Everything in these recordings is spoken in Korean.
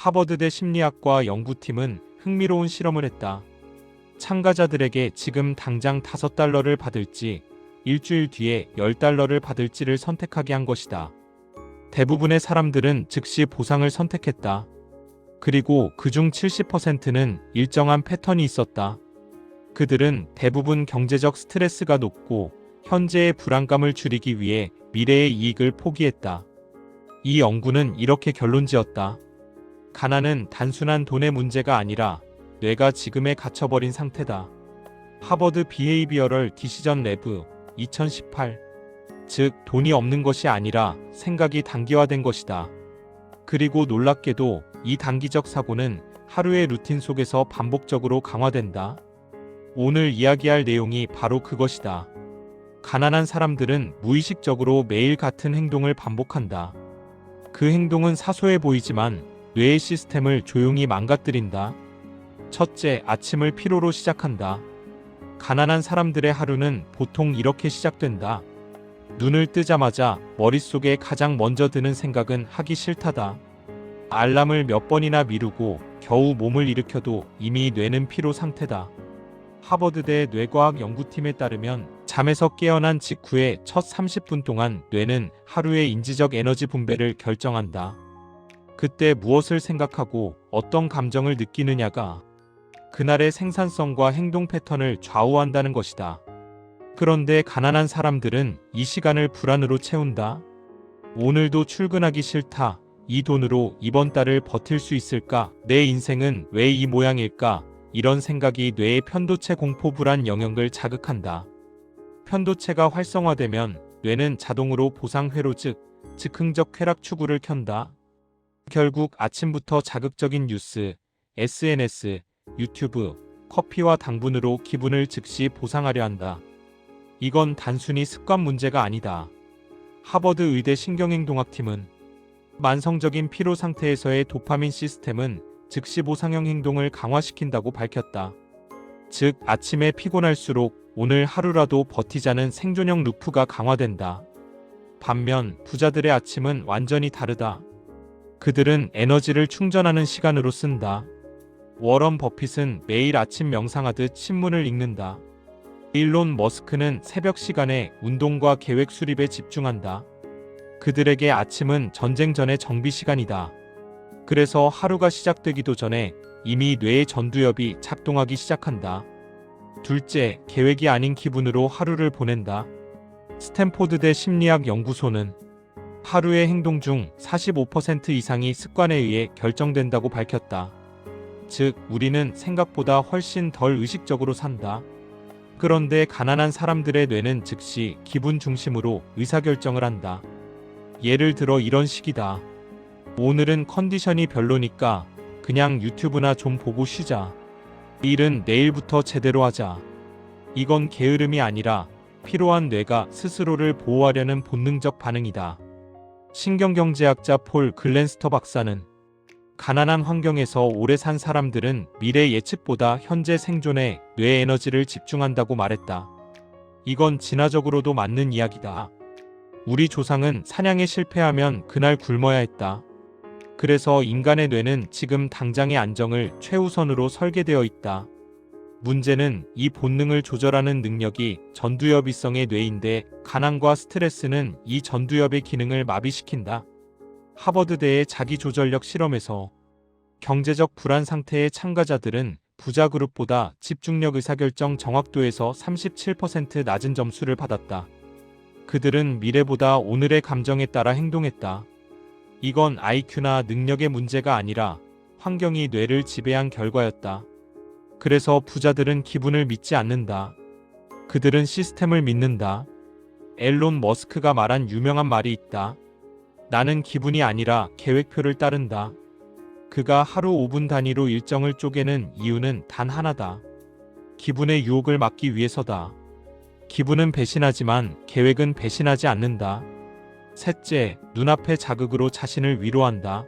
하버드대 심리학과 연구팀은 흥미로운 실험을 했다. 참가자들에게 지금 당장 $5를 받을지 일주일 뒤에 $10를 받을지를 선택하게 한 것이다. 대부분의 사람들은 즉시 보상을 선택했다. 그리고 그중 70%는 일정한 패턴이 있었다. 그들은 대부분 경제적 스트레스가 높고 현재의 불안감을 줄이기 위해 미래의 이익을 포기했다. 이 연구는 이렇게 결론지었다. 가난은 단순한 돈의 문제가 아니라 뇌가 지금에 갇혀버린 상태다. 하버드 비헤이비어럴 디시전 랩 2018. 즉, 돈이 없는 것이 아니라 생각이 단기화된 것이다. 그리고 놀랍게도 이 단기적 사고는 하루의 루틴 속에서 반복적으로 강화된다. 오늘 이야기할 내용이 바로 그것이다. 가난한 사람들은 무의식적으로 매일 같은 행동을 반복한다. 그 행동은 사소해 보이지만 뇌의 시스템을 조용히 망가뜨린다. 첫째, 아침을 피로로 시작한다. 가난한 사람들의 하루는 보통 이렇게 시작된다. 눈을 뜨자마자 머릿속에 가장 먼저 드는 생각은 하기 싫다다. 알람을 몇 번이나 미루고 겨우 몸을 일으켜도 이미 뇌는 피로 상태다. 하버드대 뇌과학 연구팀에 따르면 잠에서 깨어난 직후의 첫 30분 동안 뇌는 하루의 인지적 에너지 분배를 결정한다. 그때 무엇을 생각하고 어떤 감정을 느끼느냐가 그날의 생산성과 행동 패턴을 좌우한다는 것이다. 그런데 가난한 사람들은 이 시간을 불안으로 채운다. 오늘도 출근하기 싫다. 이 돈으로 이번 달을 버틸 수 있을까? 내 인생은 왜 이 모양일까? 이런 생각이 뇌의 편도체 공포 불안 영역을 자극한다. 편도체가 활성화되면 뇌는 자동으로 보상 회로 즉흥적 쾌락 추구를 켠다. 결국 아침부터 자극적인 뉴스, SNS, 유튜브, 커피와 당분으로 기분을 즉시 보상하려 한다. 이건 단순히 습관 문제가 아니다. 하버드 의대 신경행동학팀은 만성적인 피로 상태에서의 도파민 시스템은 즉시 보상형 행동을 강화시킨다고 밝혔다. 즉, 아침에 피곤할수록 오늘 하루라도 버티자는 생존형 루프가 강화된다. 반면 부자들의 아침은 완전히 다르다. 그들은 에너지를 충전하는 시간으로 쓴다. 워런 버핏은 매일 아침 명상하듯 신문을 읽는다. 일론 머스크는 새벽 시간에 운동과 계획 수립에 집중한다. 그들에게 아침은 전쟁 전의 정비 시간이다. 그래서 하루가 시작되기도 전에 이미 뇌의 전두엽이 작동하기 시작한다. 둘째, 계획이 아닌 기분으로 하루를 보낸다. 스탠포드대 심리학 연구소는 하루의 행동 중 45% 이상이 습관에 의해 결정된다고 밝혔다. 즉, 우리는 생각보다 훨씬 덜 의식적으로 산다. 그런데 가난한 사람들의 뇌는 즉시 기분 중심으로 의사결정을 한다. 예를 들어 이런 식이다. 오늘은 컨디션이 별로니까 그냥 유튜브나 좀 보고 쉬자. 일은 내일부터 제대로 하자. 이건 게으름이 아니라 피로한 뇌가 스스로를 보호하려는 본능적 반응이다. 신경경제학자 폴 글랜스터 박사는 가난한 환경에서 오래 산 사람들은 미래 예측보다 현재 생존에 뇌 에너지를 집중한다고 말했다. 이건 진화적으로도 맞는 이야기다. 우리 조상은 사냥에 실패하면 그날 굶어야 했다. 그래서 인간의 뇌는 지금 당장의 안정을 최우선으로 설계되어 있다. 문제는 이 본능을 조절하는 능력이 전두엽이성의 뇌인데 가난과 스트레스는 이 전두엽의 기능을 마비시킨다. 하버드대의 자기조절력 실험에서 경제적 불안 상태의 참가자들은 부자 그룹보다 집중력 의사결정 정확도에서 37% 낮은 점수를 받았다. 그들은 미래보다 오늘의 감정에 따라 행동했다. 이건 IQ나 능력의 문제가 아니라 환경이 뇌를 지배한 결과였다. 그래서 부자들은 기분을 믿지 않는다. 그들은 시스템을 믿는다. 앨론 머스크가 말한 유명한 말이 있다. 나는 기분이 아니라 계획표를 따른다. 그가 하루 5분 단위로 일정을 쪼개는 이유는 단 하나다. 기분의 유혹을 막기 위해서다. 기분은 배신하지만 계획은 배신하지 않는다. 셋째, 눈앞의 자극으로 자신을 위로한다.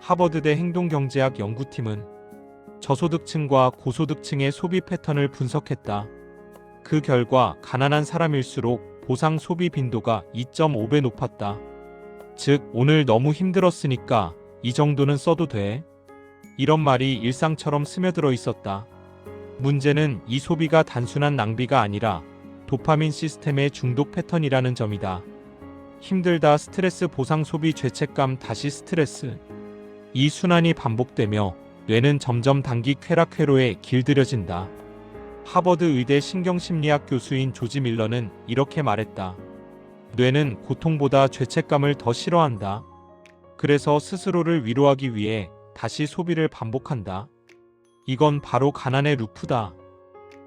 하버드대 행동경제학 연구팀은 저소득층과 고소득층의 소비 패턴을 분석했다. 그 결과 가난한 사람일수록 보상 소비 빈도가 2.5배 높았다. 즉, 오늘 너무 힘들었으니까 이 정도는 써도 돼. 이런 말이 일상처럼 스며들어 있었다. 문제는 이 소비가 단순한 낭비가 아니라 도파민 시스템의 중독 패턴이라는 점이다. 힘들다 스트레스 보상 소비 죄책감 다시 스트레스. 이 순환이 반복되며 뇌는 점점 단기 쾌락 회로에 길들여진다. 하버드 의대 신경심리학 교수인 조지 밀러는 이렇게 말했다. 뇌는 고통보다 죄책감을 더 싫어한다. 그래서 스스로를 위로하기 위해 다시 소비를 반복한다. 이건 바로 가난의 루프다.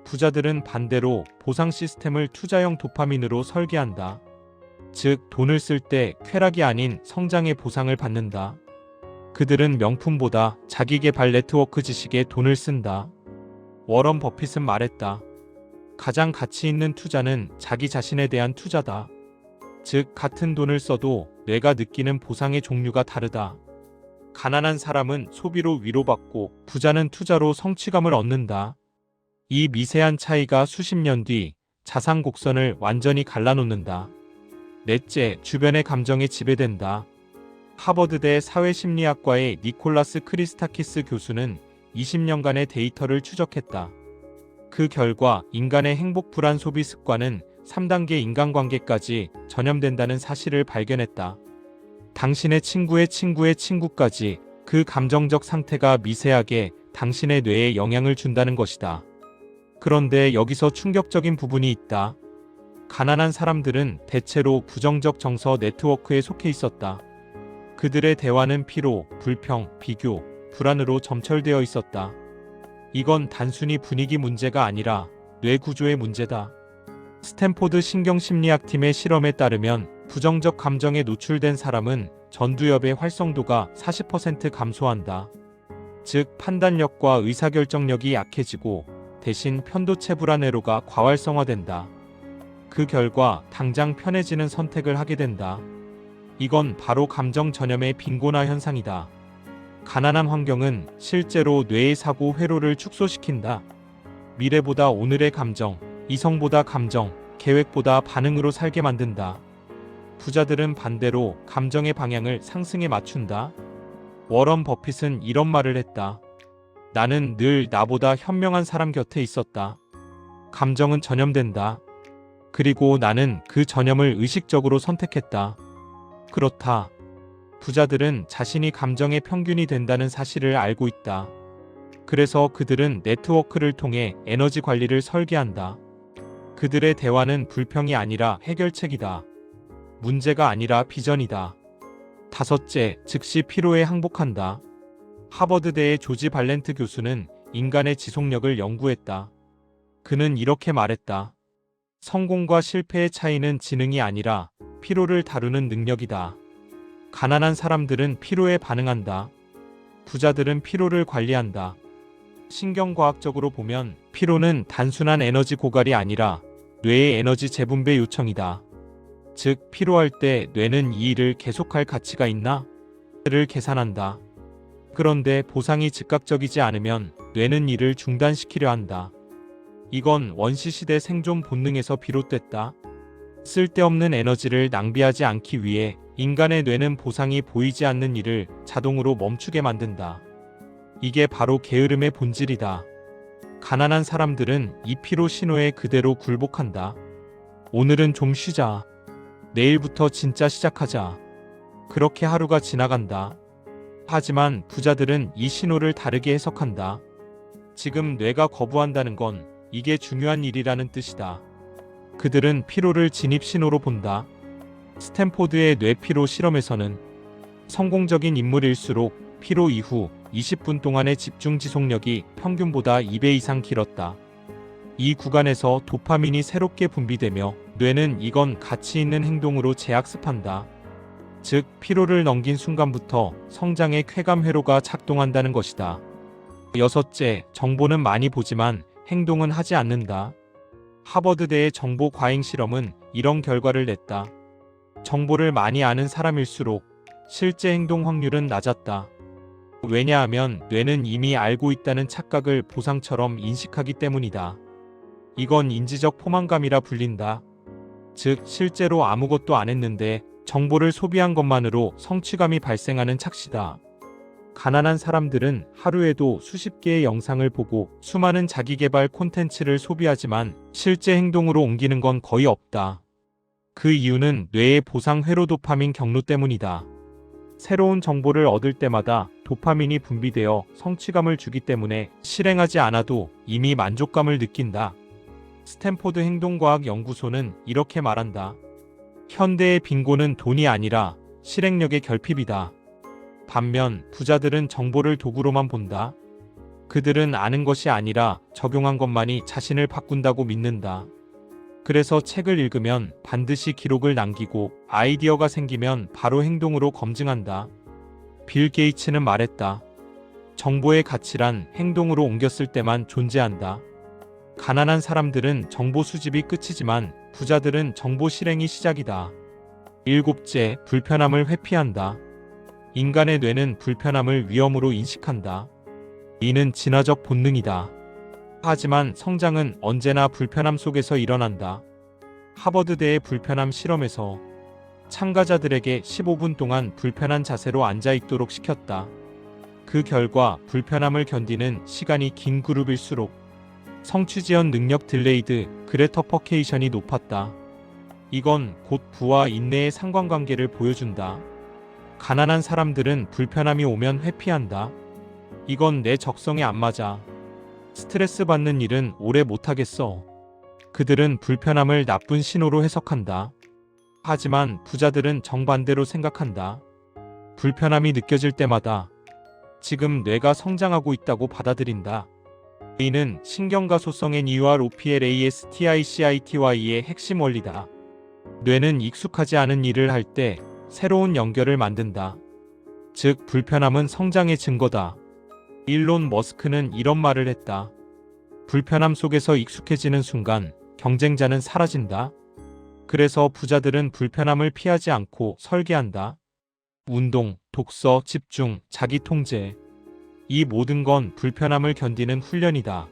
부자들은 반대로 보상 시스템을 투자형 도파민으로 설계한다. 즉, 돈을 쓸 때 쾌락이 아닌 성장의 보상을 받는다. 그들은 명품보다 자기 개발 네트워크 지식에 돈을 쓴다. 워런 버핏은 말했다. 가장 가치 있는 투자는 자기 자신에 대한 투자다. 즉, 같은 돈을 써도 뇌가 느끼는 보상의 종류가 다르다. 가난한 사람은 소비로 위로받고 부자는 투자로 성취감을 얻는다. 이 미세한 차이가 수십 년 뒤 자산 곡선을 완전히 갈라놓는다. 넷째, 주변의 감정에 지배된다. 하버드대 사회심리학과의 니콜라스 크리스타키스 교수는 20년간의 데이터를 추적했다. 그 결과 인간의 행복 불안 소비 습관은 3단계 인간관계까지 전염된다는 사실을 발견했다. 당신의 친구의 친구의 친구까지 그 감정적 상태가 미세하게 당신의 뇌에 영향을 준다는 것이다. 그런데 여기서 충격적인 부분이 있다. 가난한 사람들은 대체로 부정적 정서 네트워크에 속해 있었다. 그들의 대화는 피로, 불평, 비교, 불안으로 점철되어 있었다. 이건 단순히 분위기 문제가 아니라 뇌 구조의 문제다. 스탠포드 신경심리학팀의 실험에 따르면 부정적 감정에 노출된 사람은 전두엽의 활성도가 40% 감소한다. 즉, 판단력과 의사결정력이 약해지고 대신 편도체 불안회로가 과활성화된다. 그 결과 당장 편해지는 선택을 하게 된다. 이건 바로 감정 전염의 빈곤화 현상이다. 가난한 환경은 실제로 뇌의 사고 회로를 축소시킨다. 미래보다 오늘의 감정, 이성보다 감정, 계획보다 반응으로 살게 만든다. 부자들은 반대로 감정의 방향을 상승에 맞춘다. 워런 버핏은 이런 말을 했다. 나는 늘 나보다 현명한 사람 곁에 있었다. 감정은 전염된다. 그리고 나는 그 전염을 의식적으로 선택했다. 그렇다. 부자들은 자신이 감정의 평균이 된다는 사실을 알고 있다. 그래서 그들은 네트워크를 통해 에너지 관리를 설계한다. 그들의 대화는 불평이 아니라 해결책이다. 문제가 아니라 비전이다. 다섯째, 즉시 피로에 항복한다. 하버드대의 조지 발렌트 교수는 인간의 지속력을 연구했다. 그는 이렇게 말했다. 성공과 실패의 차이는 지능이 아니라 피로를 다루는 능력이다. 가난한 사람들은 피로에 반응한다. 부자들은 피로를 관리한다. 신경과학적으로 보면 피로는 단순한 에너지 고갈이 아니라 뇌의 에너지 재분배 요청이다. 즉, 피로할 때 뇌는 이 일을 계속할 가치가 있나? 를 계산한다. 그런데 보상이 즉각적이지 않으면 뇌는 이를 중단시키려 한다. 이건 원시시대 생존 본능에서 비롯됐다. 쓸데없는 에너지를 낭비하지 않기 위해 인간의 뇌는 보상이 보이지 않는 일을 자동으로 멈추게 만든다. 이게 바로 게으름의 본질이다. 가난한 사람들은 이 피로 신호에 그대로 굴복한다. 오늘은 좀 쉬자. 내일부터 진짜 시작하자. 그렇게 하루가 지나간다. 하지만 부자들은 이 신호를 다르게 해석한다. 지금 뇌가 거부한다는 건 이게 중요한 일이라는 뜻이다. 그들은 피로를 진입 신호로 본다. 스탠포드의 뇌피로 실험에서는 성공적인 인물일수록 피로 이후 20분 동안의 집중 지속력이 평균보다 2배 이상 길었다. 이 구간에서 도파민이 새롭게 분비되며 뇌는 이건 가치 있는 행동으로 재학습한다. 즉, 피로를 넘긴 순간부터 성장의 쾌감 회로가 작동한다는 것이다. 여섯째, 정보는 많이 보지만 행동은 하지 않는다. 하버드대의 정보 과잉 실험은 이런 결과를 냈다. 정보를 많이 아는 사람일수록 실제 행동 확률은 낮았다. 왜냐하면 뇌는 이미 알고 있다는 착각을 보상처럼 인식하기 때문이다. 이건 인지적 포만감이라 불린다. 즉, 실제로 아무것도 안 했는데 정보를 소비한 것만으로 성취감이 발생하는 착시다. 가난한 사람들은 하루에도 수십 개의 영상을 보고 수많은 자기계발 콘텐츠를 소비하지만 실제 행동으로 옮기는 건 거의 없다. 그 이유는 뇌의 보상 회로 도파민 경로 때문이다. 새로운 정보를 얻을 때마다 도파민이 분비되어 성취감을 주기 때문에 실행하지 않아도 이미 만족감을 느낀다. 스탠포드 행동과학 연구소는 이렇게 말한다. 현대의 빈곤은 돈이 아니라 실행력의 결핍이다. 반면 부자들은 정보를 도구로만 본다. 그들은 아는 것이 아니라 적용한 것만이 자신을 바꾼다고 믿는다. 그래서 책을 읽으면 반드시 기록을 남기고 아이디어가 생기면 바로 행동으로 검증한다. 빌 게이츠는 말했다. 정보의 가치란 행동으로 옮겼을 때만 존재한다. 가난한 사람들은 정보 수집이 끝이지만 부자들은 정보 실행이 시작이다. 일곱째, 불편함을 회피한다. 인간의 뇌는 불편함을 위험으로 인식한다. 이는 진화적 본능이다. 하지만 성장은 언제나 불편함 속에서 일어난다. 하버드대의 불편함 실험에서 참가자들에게 15분 동안 불편한 자세로 앉아 있도록 시켰다. 그 결과 불편함을 견디는 시간이 긴 그룹일수록 성취지연 능력 딜레이드 그래터퍼케이션이 높았다. 이건 곧 부와 인내의 상관관계를 보여준다. 가난한 사람들은 불편함이 오면 회피한다. 이건 내 적성에 안 맞아. 스트레스 받는 일은 오래 못하겠어. 그들은 불편함을 나쁜 신호로 해석한다. 하지만 부자들은 정반대로 생각한다. 불편함이 느껴질 때마다 지금 뇌가 성장하고 있다고 받아들인다. 이는 신경가소성 NEUROPLASTICITY의 핵심 원리다. 뇌는 익숙하지 않은 일을 할 때 새로운 연결을 만든다. 즉, 불편함은 성장의 증거다. 일론 머스크는 이런 말을 했다. 불편함 속에서 익숙해지는 순간 경쟁자는 사라진다. 그래서 부자들은 불편함을 피하지 않고 설계한다. 운동, 독서, 집중, 자기 통제. 이 모든 건 불편함을 견디는 훈련이다.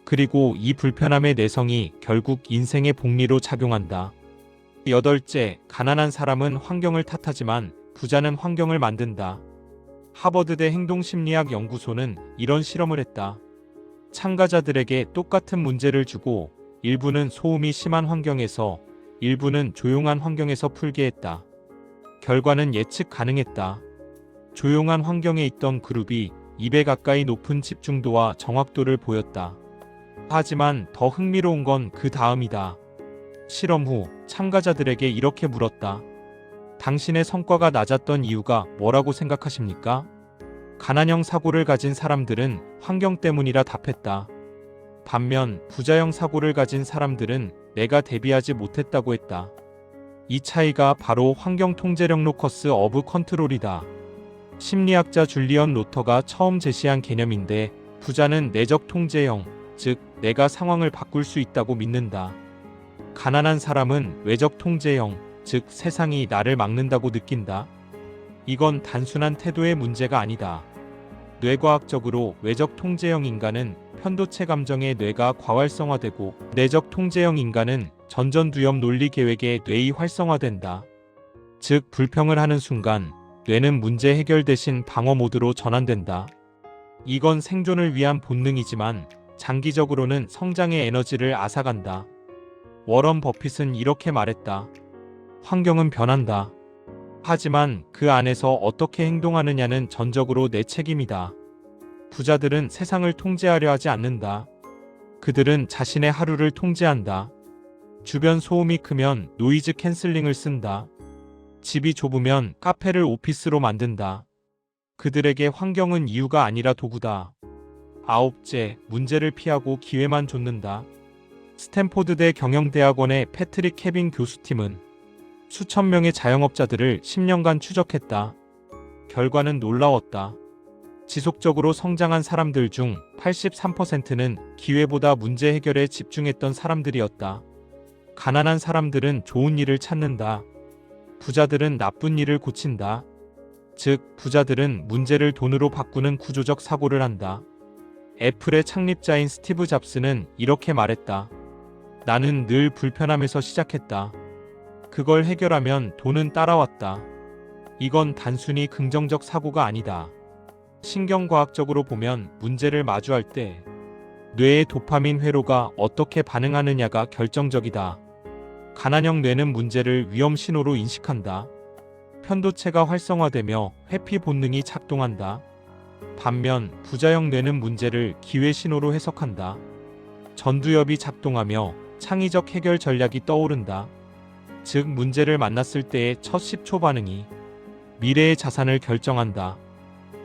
그리고 이 불편함의 내성이 결국 인생의 복리로 작용한다. 여덟째, 가난한 사람은 환경을 탓하지만 부자는 환경을 만든다. 하버드대 행동심리학 연구소는 이런 실험을 했다. 참가자들에게 똑같은 문제를 주고 일부는 소음이 심한 환경에서 일부는 조용한 환경에서 풀게 했다. 결과는 예측 가능했다. 조용한 환경에 있던 그룹이 2배 가까이 높은 집중도와 정확도를 보였다. 하지만 더 흥미로운 건 그 다음이다. 실험 후 참가자들에게 이렇게 물었다. 당신의 성과가 낮았던 이유가 뭐라고 생각하십니까? 가난형 사고를 가진 사람들은 환경 때문이라 답했다. 반면 부자형 사고를 가진 사람들은 내가 대비하지 못했다고 했다. 이 차이가 바로 환경 통제력 로커스 오브 컨트롤이다. 심리학자 줄리언 로터가 처음 제시한 개념인데 부자는 내적 통제형, 즉 내가 상황을 바꿀 수 있다고 믿는다. 가난한 사람은 외적 통제형, 즉 세상이 나를 막는다고 느낀다. 이건 단순한 태도의 문제가 아니다. 뇌과학적으로 외적 통제형 인간은 편도체 감정의 뇌가 과활성화되고 내적 통제형 인간은 전전두엽 논리 계획의 뇌이 활성화된다. 즉 불평을 하는 순간 뇌는 문제 해결 대신 방어 모드로 전환된다. 이건 생존을 위한 본능이지만 장기적으로는 성장의 에너지를 앗아간다. 워런 버핏은 이렇게 말했다. 환경은 변한다. 하지만 그 안에서 어떻게 행동하느냐는 전적으로 내 책임이다. 부자들은 세상을 통제하려 하지 않는다. 그들은 자신의 하루를 통제한다. 주변 소음이 크면 노이즈 캔슬링을 쓴다. 집이 좁으면 카페를 오피스로 만든다. 그들에게 환경은 이유가 아니라 도구다. 아홉째, 문제를 피하고 기회만 좇는다. 스탠포드대 경영대학원의 패트릭 케빈 교수팀은 수천 명의 자영업자들을 10년간 추적했다. 결과는 놀라웠다. 지속적으로 성장한 사람들 중 83%는 기회보다 문제 해결에 집중했던 사람들이었다. 가난한 사람들은 좋은 일을 찾는다. 부자들은 나쁜 일을 고친다. 즉, 부자들은 문제를 돈으로 바꾸는 구조적 사고를 한다. 애플의 창립자인 스티브 잡스는 이렇게 말했다. 나는 늘 불편함에서 시작했다. 그걸 해결하면 돈은 따라왔다. 이건 단순히 긍정적 사고가 아니다. 신경과학적으로 보면 문제를 마주할 때 뇌의 도파민 회로가 어떻게 반응하느냐가 결정적이다. 가난형 뇌는 문제를 위험 신호로 인식한다. 편도체가 활성화되며 회피 본능이 작동한다. 반면 부자형 뇌는 문제를 기회 신호로 해석한다. 전두엽이 작동하며 창의적 해결 전략이 떠오른다. 즉 문제를 만났을 때의 첫 10초 반응이 미래의 자산을 결정한다.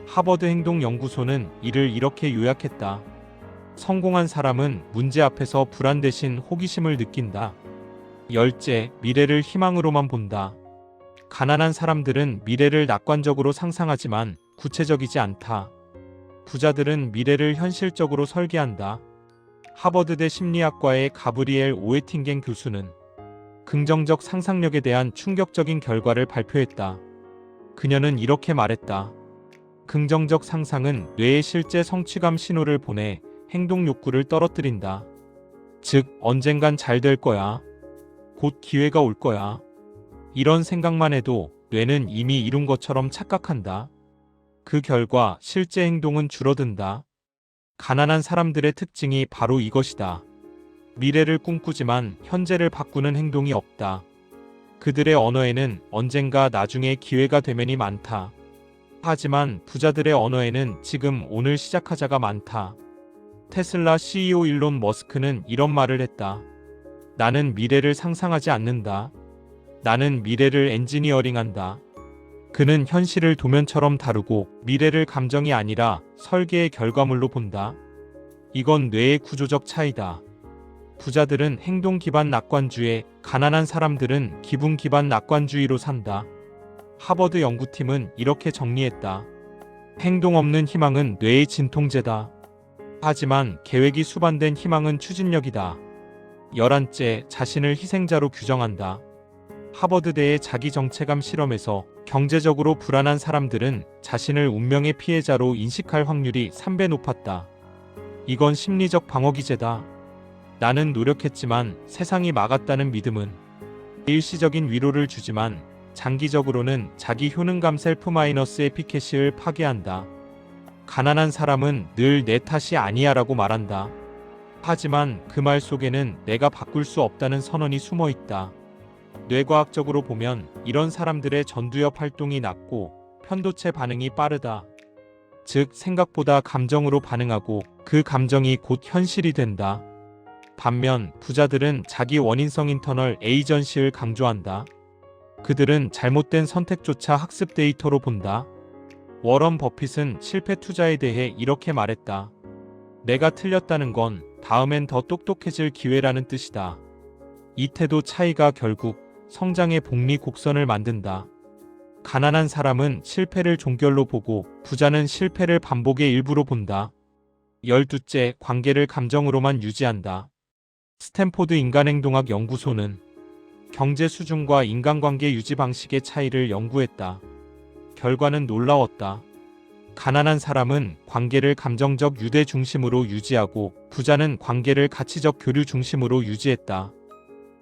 하버드 행동연구소는 이를 이렇게 요약했다. 성공한 사람은 문제 앞에서 불안 대신 호기심을 느낀다. 열째, 미래를 희망으로만 본다. 가난한 사람들은 미래를 낙관적으로 상상하지만 구체적이지 않다. 부자들은 미래를 현실적으로 설계한다. 하버드대 심리학과의 가브리엘 오에팅겐 교수는 긍정적 상상력에 대한 충격적인 결과를 발표했다. 그녀는 이렇게 말했다. 긍정적 상상은 뇌에 실제 성취감 신호를 보내 행동 욕구를 떨어뜨린다. 즉, 언젠간 잘 될 거야. 곧 기회가 올 거야. 이런 생각만 해도 뇌는 이미 이룬 것처럼 착각한다. 그 결과 실제 행동은 줄어든다. 가난한 사람들의 특징이 바로 이것이다. 미래를 꿈꾸지만 현재를 바꾸는 행동이 없다. 그들의 언어에는 언젠가 나중에 기회가 되면이 많다. 하지만 부자들의 언어에는 지금 오늘 시작하자가 많다. 테슬라 CEO 일론 머스크는 이런 말을 했다. 나는 미래를 상상하지 않는다. 나는 미래를 엔지니어링한다. 그는 현실을 도면처럼 다루고 미래를 감정이 아니라 설계의 결과물로 본다. 이건 뇌의 구조적 차이다. 부자들은 행동 기반 낙관주의, 가난한 사람들은 기분 기반 낙관주의로 산다. 하버드 연구팀은 이렇게 정리했다. 행동 없는 희망은 뇌의 진통제다. 하지만 계획이 수반된 희망은 추진력이다. 11째, 자신을 희생자로 규정한다. 하버드대의 자기정체감 실험에서 경제적으로 불안한 사람들은 자신을 운명의 피해자로 인식할 확률이 3배 높았다. 이건 심리적 방어기제다. 나는 노력했지만 세상이 막았다는 믿음은 일시적인 위로를 주지만 장기적으로는 자기 효능감 셀프-마이너스 에피케시를 파괴한다. 가난한 사람은 늘 내 탓이 아니야라고 말한다. 하지만 그 말 속에는 내가 바꿀 수 없다는 선언이 숨어 있다. 뇌과학적으로 보면 이런 사람들의 전두엽 활동이 낮고 편도체 반응이 빠르다. 즉 생각보다 감정으로 반응하고 그 감정이 곧 현실이 된다. 반면 부자들은 자기 원인성 인터널 에이전시를 강조한다. 그들은 잘못된 선택조차 학습 데이터로 본다. 워런 버핏은 실패 투자에 대해 이렇게 말했다. 내가 틀렸다는 건 다음엔 더 똑똑해질 기회라는 뜻이다. 이 태도 차이가 결국 성장의 복리 곡선을 만든다. 가난한 사람은 실패를 종결로 보고 부자는 실패를 반복의 일부로 본다. 12째, 관계를 감정으로만 유지한다. 스탠포드 인간행동학 연구소는 경제 수준과 인간관계 유지 방식의 차이를 연구했다. 결과는 놀라웠다. 가난한 사람은 관계를 감정적 유대 중심으로 유지하고 부자는 관계를 가치적 교류 중심으로 유지했다.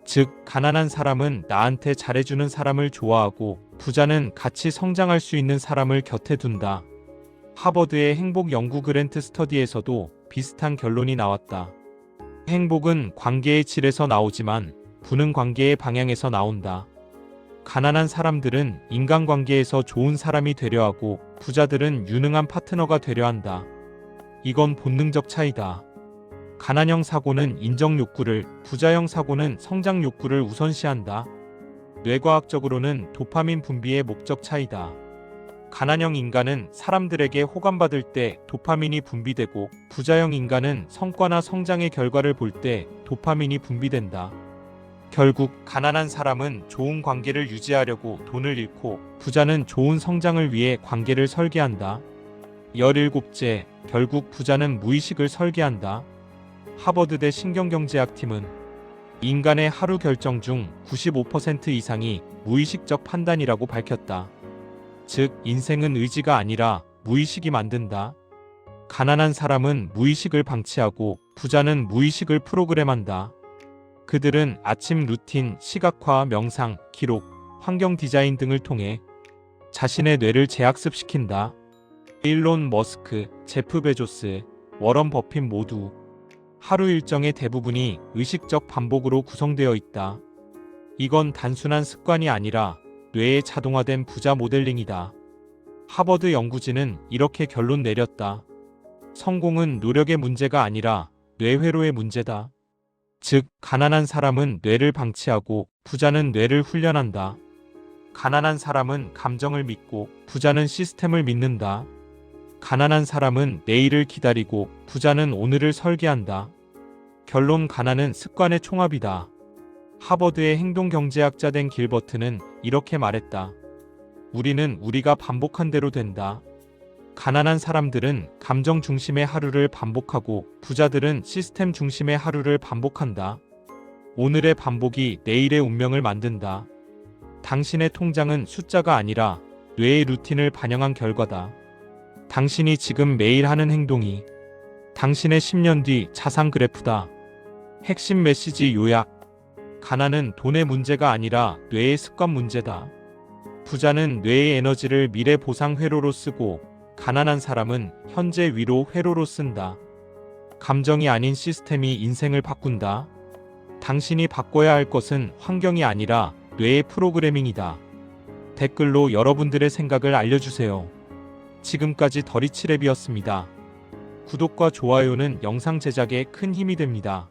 즉, 가난한 사람은 나한테 잘해주는 사람을 좋아하고 부자는 같이 성장할 수 있는 사람을 곁에 둔다. 하버드의 행복 연구 그랜트 스터디에서도 비슷한 결론이 나왔다. 행복은 관계의 질에서 나오지만 부는 관계의 방향에서 나온다. 가난한 사람들은 인간관계에서 좋은 사람이 되려 하고 부자들은 유능한 파트너가 되려 한다. 이건 본능적 차이다. 가난형 사고는 인정 욕구를, 부자형 사고는 성장 욕구를 우선시한다. 뇌과학적으로는 도파민 분비의 목적 차이다. 가난형 인간은 사람들에게 호감받을 때 도파민이 분비되고 부자형 인간은 성과나 성장의 결과를 볼 때 도파민이 분비된다. 결국 가난한 사람은 좋은 관계를 유지하려고 돈을 잃고 부자는 좋은 성장을 위해 관계를 설계한다. 17째, 결국 부자는 무의식을 설계한다. 하버드대 신경경제학팀은 인간의 하루 결정 중 95% 이상이 무의식적 판단이라고 밝혔다. 즉, 인생은 의지가 아니라 무의식이 만든다. 가난한 사람은 무의식을 방치하고 부자는 무의식을 프로그램한다. 그들은 아침 루틴, 시각화, 명상, 기록, 환경 디자인 등을 통해 자신의 뇌를 재학습시킨다. 일론 머스크, 제프 베조스, 워런 버핏 모두 하루 일정의 대부분이 의식적 반복으로 구성되어 있다. 이건 단순한 습관이 아니라 뇌의 자동화된 부자 모델링이다. 하버드 연구진은 이렇게 결론 내렸다. 성공은 노력의 문제가 아니라 뇌회로의 문제다. 즉, 가난한 사람은 뇌를 방치하고 부자는 뇌를 훈련한다. 가난한 사람은 감정을 믿고 부자는 시스템을 믿는다. 가난한 사람은 내일을 기다리고 부자는 오늘을 설계한다. 결론: 가난은 습관의 총합이다. 하버드의 행동경제학자 댄 길버트는 이렇게 말했다. 우리는 우리가 반복한 대로 된다. 가난한 사람들은 감정 중심의 하루를 반복하고 부자들은 시스템 중심의 하루를 반복한다. 오늘의 반복이 내일의 운명을 만든다. 당신의 통장은 숫자가 아니라 뇌의 루틴을 반영한 결과다. 당신이 지금 매일 하는 행동이 당신의 10년 뒤 자산 그래프다. 핵심 메시지 요약: 가난은 돈의 문제가 아니라 뇌의 습관 문제다. 부자는 뇌의 에너지를 미래 보상 회로로 쓰고 가난한 사람은 현재 위로 회로로 쓴다. 감정이 아닌 시스템이 인생을 바꾼다. 당신이 바꿔야 할 것은 환경이 아니라 뇌의 프로그래밍이다. 댓글로 여러분들의 생각을 알려주세요. 지금까지 더리치랩이었습니다. 구독과 좋아요는 영상 제작에 큰 힘이 됩니다.